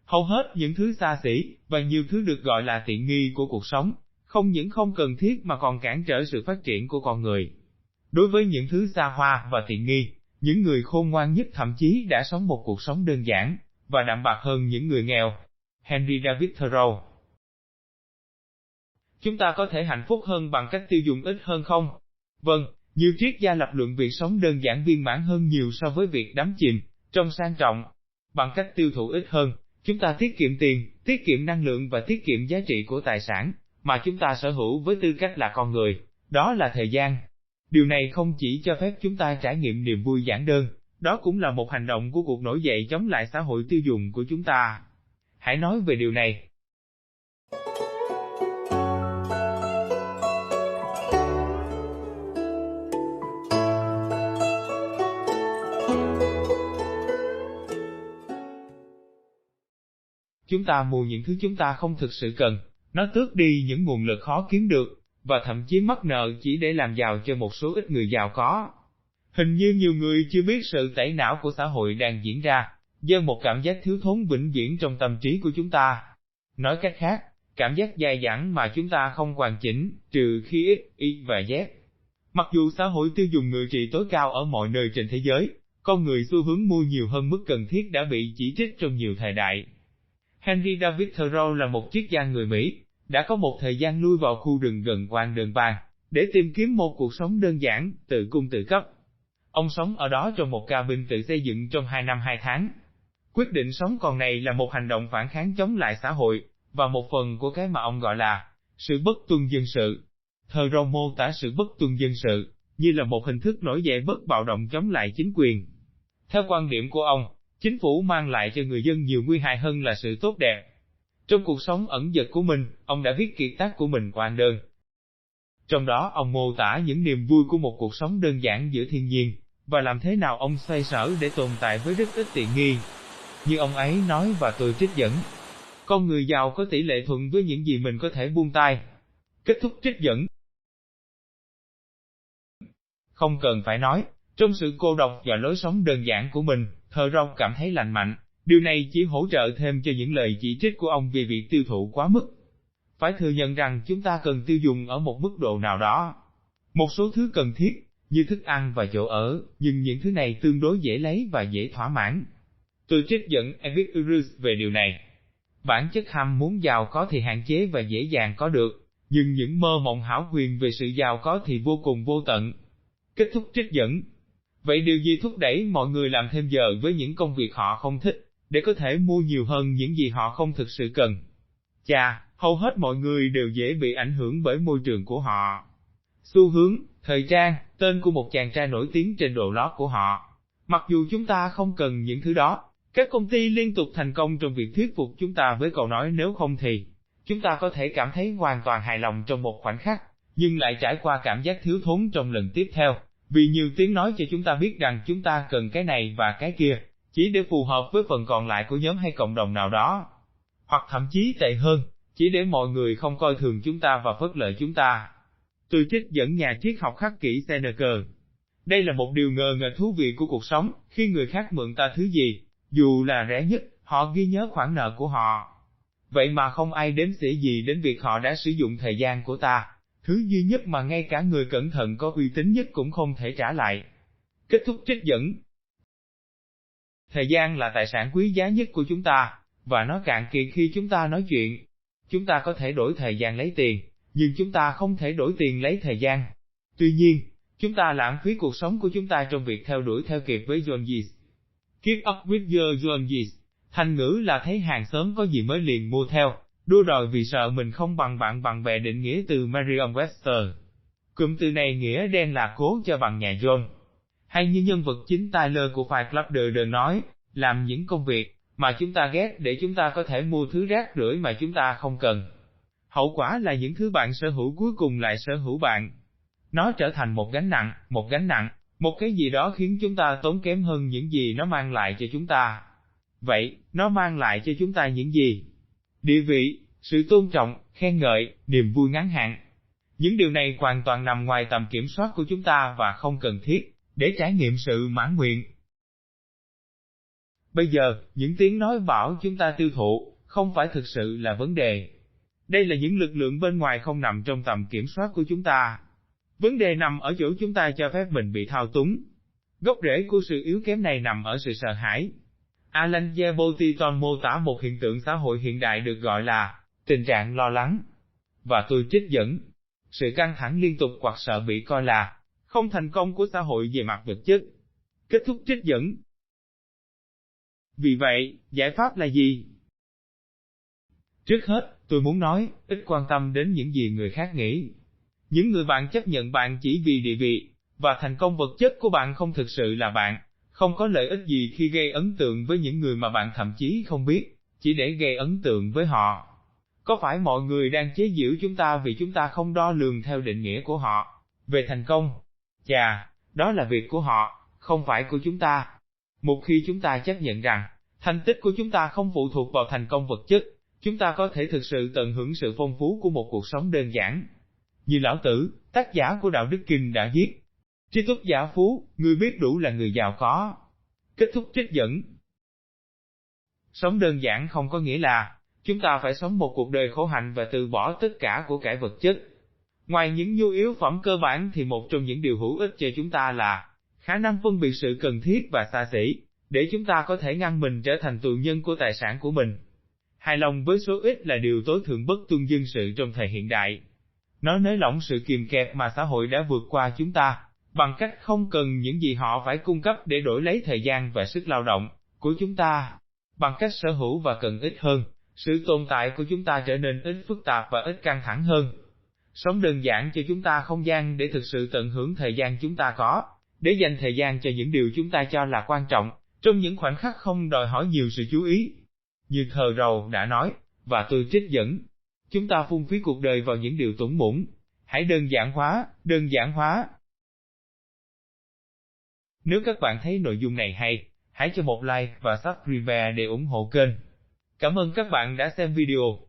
Hầu hết những thứ xa xỉ, và nhiều thứ được gọi là tiện nghi của cuộc sống, không những không cần thiết mà còn cản trở sự phát triển của con người. Đối với những thứ xa hoa và tiện nghi, những người khôn ngoan nhất thậm chí đã sống một cuộc sống đơn giản, và đạm bạc hơn những người nghèo. Henry David Thoreau. Chúng ta có thể hạnh phúc hơn bằng cách tiêu dùng ít hơn không? Vâng, nhiều triết gia lập luận việc sống đơn giản viên mãn hơn nhiều so với việc đắm chìm trong sang trọng. Bằng cách tiêu thụ ít hơn, chúng ta tiết kiệm tiền, tiết kiệm năng lượng và tiết kiệm giá trị của tài sản mà chúng ta sở hữu với tư cách là con người, đó là thời gian. Điều này không chỉ cho phép chúng ta trải nghiệm niềm vui giản đơn, đó cũng là một hành động của cuộc nổi dậy chống lại xã hội tiêu dùng của chúng ta. Hãy nói về điều này. Chúng ta mua những thứ chúng ta không thực sự cần, nó tước đi những nguồn lực khó kiếm được, và thậm chí mắc nợ chỉ để làm giàu cho một số ít người giàu có. Hình như nhiều người chưa biết sự tẩy não của xã hội đang diễn ra, do một cảm giác thiếu thốn vĩnh viễn trong tâm trí của chúng ta. Nói cách khác, cảm giác dai dẳng mà chúng ta không hoàn chỉnh, trừ khi X, Y và Z. Mặc dù xã hội tiêu dùng ngự trị tối cao ở mọi nơi trên thế giới, con người xu hướng mua nhiều hơn mức cần thiết đã bị chỉ trích trong nhiều thời đại. Henry David Thoreau là một triết gia người Mỹ, đã có một thời gian lui vào khu rừng gần quang đơn vàng, để tìm kiếm một cuộc sống đơn giản, tự cung tự cấp. Ông sống ở đó trong một cabin tự xây dựng trong 2 năm 2 tháng. Quyết định sống còn này là một hành động phản kháng chống lại xã hội, và một phần của cái mà ông gọi là sự bất tuân dân sự. Thoreau mô tả sự bất tuân dân sự như là một hình thức nổi dậy bất bạo động chống lại chính quyền. Theo quan điểm của ông, chính phủ mang lại cho người dân nhiều nguy hại hơn là sự tốt đẹp. Trong cuộc sống ẩn dật của mình, ông đã viết kiệt tác của mình Quan đơn. Trong đó ông mô tả những niềm vui của một cuộc sống đơn giản giữa thiên nhiên, và làm thế nào ông xoay sở để tồn tại với rất ít tiện nghi. Như ông ấy nói và tôi trích dẫn. Con người giàu có tỷ lệ thuận với những gì mình có thể buông tay. Kết thúc trích dẫn. Không cần phải nói, trong sự cô độc và lối sống đơn giản của mình, Thoreau cảm thấy lành mạnh. Điều này chỉ hỗ trợ thêm cho những lời chỉ trích của ông về việc tiêu thụ quá mức. Phải thừa nhận rằng chúng ta cần tiêu dùng ở một mức độ nào đó. Một số thứ cần thiết, như thức ăn và chỗ ở, nhưng những thứ này tương đối dễ lấy và dễ thỏa mãn. Tôi trích dẫn Epicurus về điều này. Bản chất ham muốn giàu có thì hạn chế và dễ dàng có được, nhưng những mơ mộng hão huyền về sự giàu có thì vô cùng vô tận. Kết thúc trích dẫn. Vậy điều gì thúc đẩy mọi người làm thêm giờ với những công việc họ không thích, để có thể mua nhiều hơn những gì họ không thực sự cần? Chà, hầu hết mọi người đều dễ bị ảnh hưởng bởi môi trường của họ. Xu hướng, thời trang, tên của một chàng trai nổi tiếng trên đồ lót của họ. Mặc dù chúng ta không cần những thứ đó, các công ty liên tục thành công trong việc thuyết phục chúng ta với câu nói nếu không thì. Chúng ta có thể cảm thấy hoàn toàn hài lòng trong một khoảnh khắc, nhưng lại trải qua cảm giác thiếu thốn trong lần tiếp theo, vì nhiều tiếng nói cho chúng ta biết rằng chúng ta cần cái này và cái kia, chỉ để phù hợp với phần còn lại của nhóm hay cộng đồng nào đó. Hoặc thậm chí tệ hơn, chỉ để mọi người không coi thường chúng ta và phớt lờ chúng ta. Tôi trích dẫn nhà triết học khắc kỷ Seneca. Đây là một điều ngờ nghệch thú vị của cuộc sống, khi người khác mượn ta thứ gì, dù là rẻ nhất, họ ghi nhớ khoản nợ của họ. Vậy mà không ai đếm xỉa gì đến việc họ đã sử dụng thời gian của ta, thứ duy nhất mà ngay cả người cẩn thận có uy tín nhất cũng không thể trả lại. Kết thúc trích dẫn. Thời gian là tài sản quý giá nhất của chúng ta, và nó cạn kiệt khi chúng ta nói chuyện. Chúng ta có thể đổi thời gian lấy tiền, nhưng chúng ta không thể đổi tiền lấy thời gian. Tuy nhiên, chúng ta lãng phí cuộc sống của chúng ta trong việc theo đuổi theo kịp với John Yeats. Keep up with your John Yeats. Thành ngữ là thấy hàng xóm có gì mới liền mua theo, đua đòi vì sợ mình không bằng bạn bằng bè định nghĩa từ Merriam-Webster. Cụm từ này nghĩa đen là cố cho bằng nhà John. Hay như nhân vật chính Tyler của Fight Club The nói, làm những công việc mà chúng ta ghét để chúng ta có thể mua thứ rác rưởi mà chúng ta không cần. Hậu quả là những thứ bạn sở hữu cuối cùng lại sở hữu bạn. Nó trở thành một gánh nặng, một cái gì đó khiến chúng ta tốn kém hơn những gì nó mang lại cho chúng ta. Vậy, nó mang lại cho chúng ta những gì? địa vị, sự tôn trọng, khen ngợi, niềm vui ngắn hạn. Những điều này hoàn toàn nằm ngoài tầm kiểm soát của chúng ta và không cần thiết để trải nghiệm sự mãn nguyện. Bây giờ, những tiếng nói bảo chúng ta tiêu thụ, không phải thực sự là vấn đề. Đây là những lực lượng bên ngoài không nằm trong tầm kiểm soát của chúng ta. Vấn đề nằm ở chỗ chúng ta cho phép mình bị thao túng. Gốc rễ của sự yếu kém này nằm ở sự sợ hãi. Alan Jebotiton mô tả một hiện tượng xã hội hiện đại được gọi là tình trạng lo lắng. Và tôi trích dẫn. Sự căng thẳng liên tục hoặc sợ bị coi là không thành công của xã hội về mặt vật chất. Kết thúc trích dẫn. Vì vậy, giải pháp là gì? Trước hết, tôi muốn nói, ít quan tâm đến những gì người khác nghĩ. Những người bạn chấp nhận bạn chỉ vì địa vị, và thành công vật chất của bạn không thực sự là bạn, không có lợi ích gì khi gây ấn tượng với những người mà bạn thậm chí không biết, chỉ để gây ấn tượng với họ. Có phải mọi người đang chế giễu chúng ta vì chúng ta không đo lường theo định nghĩa của họ về thành công? Chà, đó là việc của họ, không phải của chúng ta. Một khi chúng ta chấp nhận rằng, thành tích của chúng ta không phụ thuộc vào thành công vật chất, chúng ta có thể thực sự tận hưởng sự phong phú của một cuộc sống đơn giản. Như Lão Tử, tác giả của Đạo Đức Kinh đã viết, tri túc giả phú, người biết đủ là người giàu có. Kết thúc trích dẫn. Sống đơn giản không có nghĩa là, chúng ta phải sống một cuộc đời khổ hạnh và từ bỏ tất cả của cải vật chất. Ngoài những nhu yếu phẩm cơ bản thì một trong những điều hữu ích cho chúng ta là khả năng phân biệt sự cần thiết và xa xỉ, để chúng ta có thể ngăn mình trở thành tù nhân của tài sản của mình. Hài lòng với số ít là điều tối thượng bất tuân dân sự trong thời hiện đại. Nó nới lỏng sự kìm kẹp mà xã hội đã vượt qua chúng ta, bằng cách không cần những gì họ phải cung cấp để đổi lấy thời gian và sức lao động của chúng ta. Bằng cách sở hữu và cần ít hơn, sự tồn tại của chúng ta trở nên ít phức tạp và ít căng thẳng hơn. Sống đơn giản cho chúng ta không gian để thực sự tận hưởng thời gian chúng ta có, để dành thời gian cho những điều chúng ta cho là quan trọng, trong những khoảnh khắc không đòi hỏi nhiều sự chú ý. Như Thờ Rầu đã nói, và tôi trích dẫn, chúng ta phung phí cuộc đời vào những điều tủng bủn. Hãy đơn giản hóa, đơn giản hóa. Nếu các bạn thấy nội dung này hay, hãy cho một like và subscribe để ủng hộ kênh. Cảm ơn các bạn đã xem video.